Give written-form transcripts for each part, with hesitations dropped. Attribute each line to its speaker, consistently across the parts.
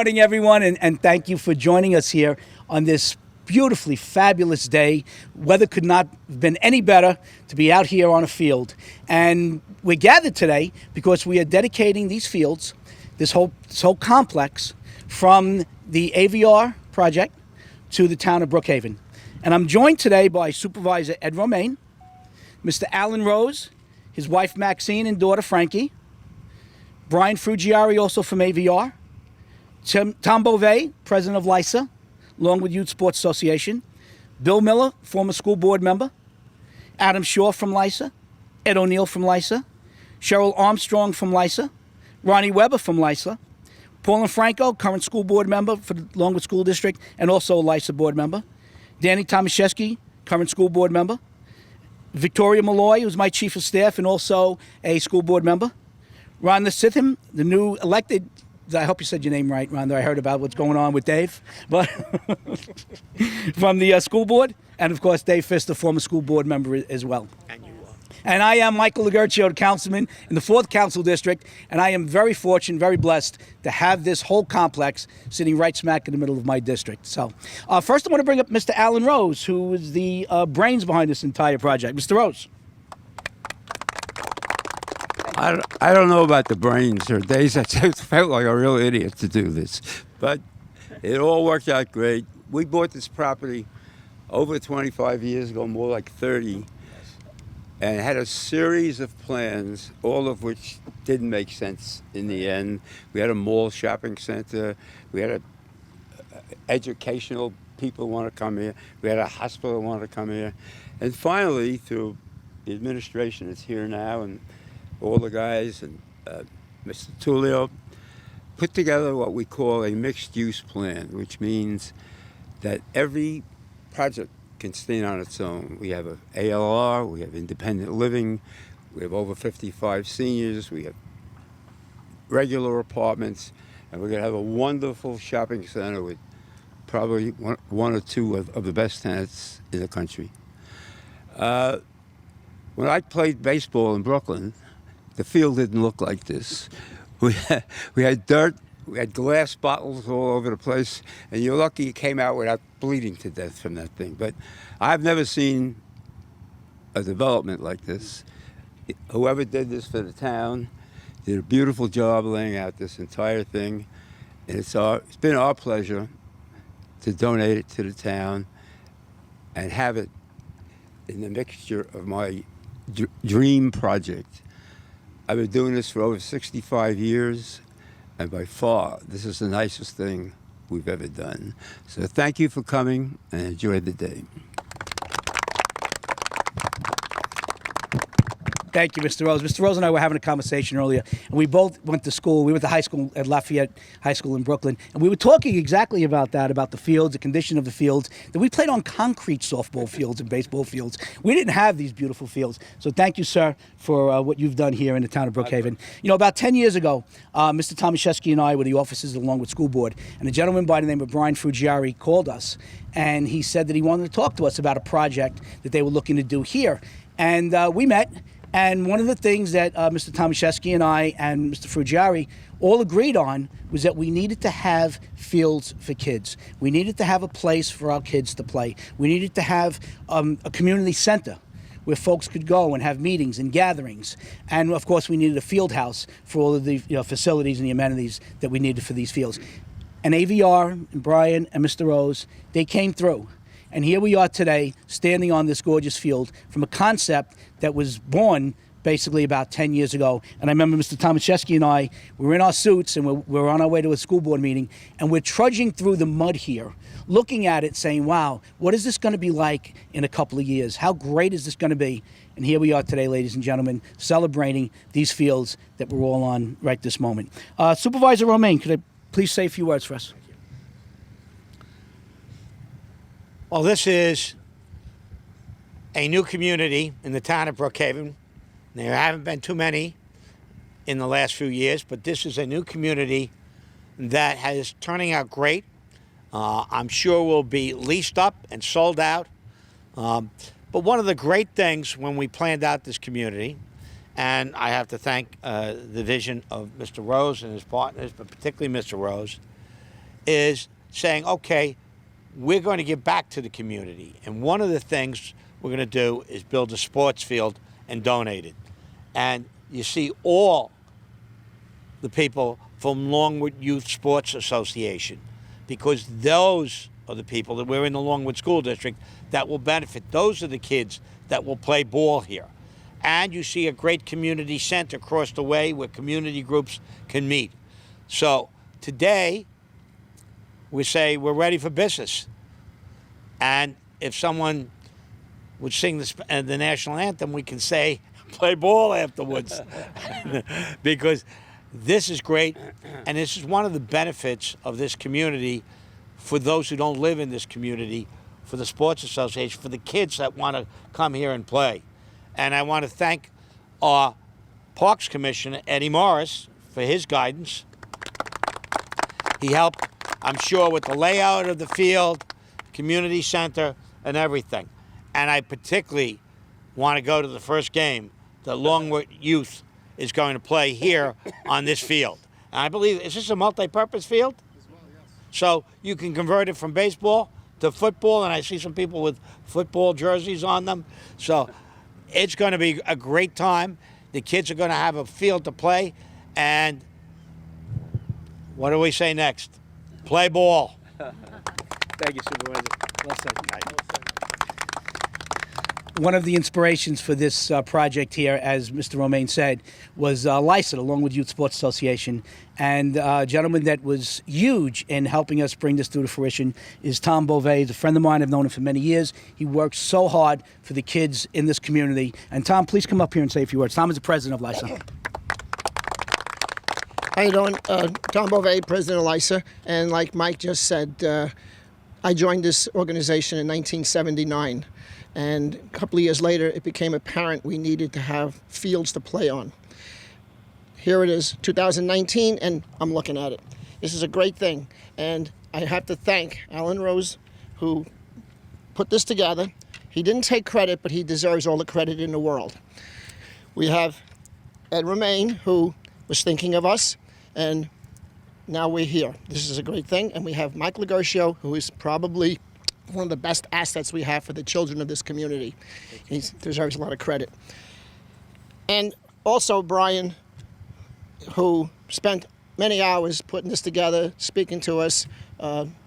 Speaker 1: morning, everyone, and thank you for joining us here on this beautifully fabulous day. Weather could not have been any better to be out here on a field. And we're gathered today because we are dedicating these fields, this whole complex, from the AVR project to the town of Brookhaven. And I'm joined today by Supervisor Ed Romaine, Mr. Alan Rose, his wife Maxine and daughter Frankie, Brian Frugiari, also from AVR, Tom Beauvais, president of LISA, along with Youth Sports Association, Bill Miller, former school board member, Adam Shaw from LISA, Ed O'Neill from LISA, Cheryl Armstrong from LISA, Ronnie Weber from LISA, Paul and Franco, current school board member for the Longwood School District and also a LISA board member, Danny Tomaszewski, current school board member, Victoria Malloy, who's my chief of staff and also a school board member, Ron Sitham, the new elected, I hope you said your name right, Ron, I heard about what's going on with Dave, but from the school board, and of course Dave Fister, former school board member as well. And I am Michael Legurcio, the councilman in the 4th Council District, and I am very fortunate, very blessed to have this whole complex sitting right smack in the middle of my district. So first I want to bring up Mr. Alan Rose, who is the brains behind this entire project. Mr. Rose.
Speaker 2: I don't know about the brains. There are days I just felt like a real idiot to do this, but it all worked out great. We bought this property over 25 years ago, more like 30, and had a series of plans, all of which didn't make sense in the end. We had a mall shopping center. We had educational people want to come here. We had a hospital want to come here. And finally, through the administration that's here now and all the guys and Mr. Tullio, put together what we call a mixed-use plan, which means that every project can stand on its own. We have an ALR, we have independent living, we have over 55 seniors, we have regular apartments, and we're going to have a wonderful shopping center with probably one or two of the best tenants in the country. When I played baseball in Brooklyn, the field didn't look like this. We had dirt, we had glass bottles all over the place, and you're lucky you came out without bleeding to death from that thing. But I've never seen a development like this. Whoever did this for the town did a beautiful job laying out this entire thing, and it's been our pleasure to donate it to the town and have it in the mixture of my dream project. I've been doing this for over 65 years, and by far, this is the nicest thing we've ever done. So thank you for coming, and enjoy the day.
Speaker 1: Thank you, Mr. Rose. Mr. Rose and I were having a conversation earlier, and we both went to school. We went to high school at Lafayette High School in Brooklyn, and we were talking exactly about that, about the fields, the condition of the fields, that we played on concrete softball fields and baseball fields. We didn't have these beautiful fields. So thank you, sir, for what you've done here in the town of Brookhaven. You know, about 10 years ago, Mr. Tomaszewski and I were the officers along with school board, and a gentleman by the name of Brian Frugiari called us, and he said that he wanted to talk to us about a project that they were looking to do here. And we met. And one of the things that Mr. Tomaszewski and I and Mr. Frugiari all agreed on was that we needed to have fields for kids. We needed to have a place for our kids to play. We needed to have a community center where folks could go and have meetings and gatherings. And of course, we needed a field house for all of the facilities and the amenities that we needed for these fields. And AVR and Brian and Mr. Rose, they came through. And here we are today, standing on this gorgeous field from a concept that was born basically about 10 years ago. And I remember Mr. Tomaszewski and I, we were in our suits and we're on our way to a school board meeting, and we're trudging through the mud here, looking at it saying, wow, what is this going to be like in a couple of years? How great is this going to be? And here we are today, ladies and gentlemen, celebrating these fields that we're all on right this moment. Supervisor Romaine, could I please say a few words for us?
Speaker 3: Well, this is a new community in the town of Brookhaven. There haven't been too many in the last few years, but this is a new community that is turning out great. I'm sure will be leased up and sold out. But one of the great things when we planned out this community, and I have to thank the vision of Mr. Rose and his partners, but particularly Mr. Rose, is saying, okay, we're going to give back to the community. And one of the things we're going to do is build a sports field and donate it. And you see all the people from Longwood Youth Sports Association, because those are the people that we're in the Longwood School District that will benefit. Those are the kids that will play ball here. And you see a great community center across the way where community groups can meet. So today, we say we're ready for business. And if someone would sing the national anthem, we can say, play ball afterwards. Because this is great, and this is one of the benefits of this community for those who don't live in this community, for the Sports Association, for the kids that want to come here and play. And I want to thank our Parks Commissioner, Eddie Morris, for his guidance. He helped, I'm sure, with the layout of the field, community center, and everything. And I particularly want to go to the first game that Longwood Youth is going to play here on this field. And I believe, is this a multi-purpose field? As well, yes. So you can convert it from baseball to football, and I see some people with football jerseys on them. So it's going to be a great time. The kids are going to have a field to play, and what do we say next? Play ball.
Speaker 1: Thank you, Supervisor. Well said. One of the inspirations for this project here, as Mr. Romaine said, was LISA, the Longwood Youth Sports Association. And a gentleman that was huge in helping us bring this to fruition is Tom Beauvais. He's a friend of mine. I've known him for many years. He works so hard for the kids in this community. And Tom, please come up here and say a few words. Tom is the president of LISA.
Speaker 4: How you doing? Tom Beauvais, president of LISA. And like Mike just said, I joined this organization in 1979. And a couple of years later, it became apparent we needed to have fields to play on. Here it is, 2019, and I'm looking at it. This is a great thing. And I have to thank Alan Rose, who put this together. He didn't take credit, but he deserves all the credit in the world. We have Ed Romaine, who was thinking of us, and now we're here. This is a great thing. And we have Mike Lagercio, who is probably one of the best assets we have for the children of this community. He deserves a lot of credit. And also Brian, who spent many hours putting this together, speaking to us,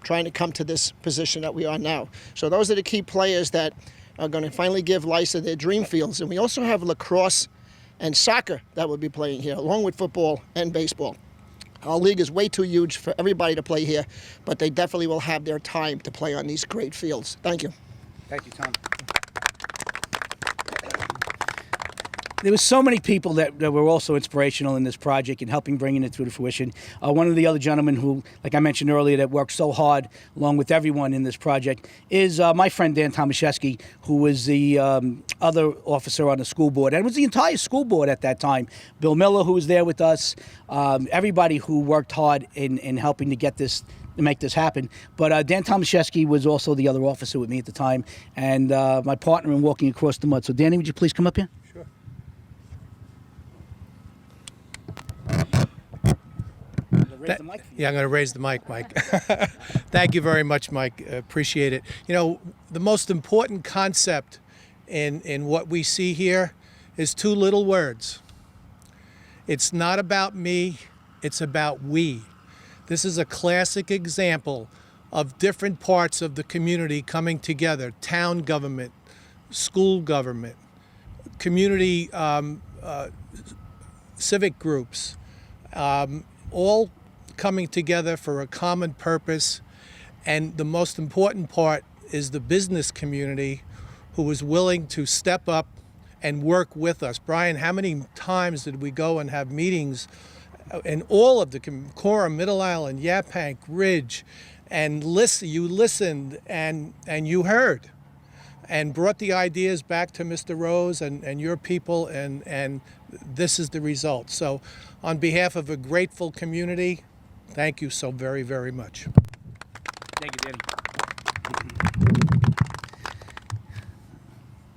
Speaker 4: trying to come to this position that we are now. So those are the key players that are going to finally give LISA their dream fields. And we also have lacrosse and soccer that will be playing here, along with football and baseball. Our league is way too huge for everybody to play here, but they definitely will have their time to play on these great fields. Thank you.
Speaker 1: Thank you, Tom. There were so many people that were also inspirational in this project and helping bringing it to fruition. One of the other gentlemen who, like I mentioned earlier, that worked so hard along with everyone in this project is my friend Dan Tomaszewski, who was the other officer on the school board, and it was the entire school board at that time. Bill Miller, who was there with us, everybody who worked hard in helping to get this, to make this happen. But Dan Tomaszewski was also the other officer with me at the time, and my partner in walking across the mud. So Danny, would you please come up here?
Speaker 5: Sure. Yeah, I'm going to raise the mic, Mike. Thank you very much, Mike. Appreciate it. You know, the most important concept in what we see here is two little words. It's not about me, it's about we. This is a classic example of different parts of the community coming together: town government, school government, community civic groups, all coming together for a common purpose. And the most important part is the business community, who was willing to step up and work with us. Brian, how many times did we go and have meetings in all of the Cora, Middle Island, Yaphank, Ridge, and you listened and you heard and brought the ideas back to Mr. Rose and your people, and this is the result. So on behalf of a grateful community, thank you so very, very much.
Speaker 1: Thank you, Danny.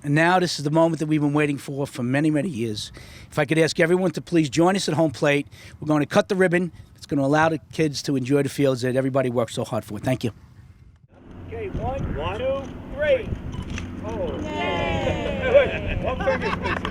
Speaker 1: And now this is the moment that we've been waiting for many, many years. If I could ask everyone to please join us at home plate. We're going to cut the ribbon. It's It's going to allow the kids to enjoy the fields that everybody works so hard for. Thank you.
Speaker 6: Okay, one, 2, 3. Oh. Yay. One finger's missing.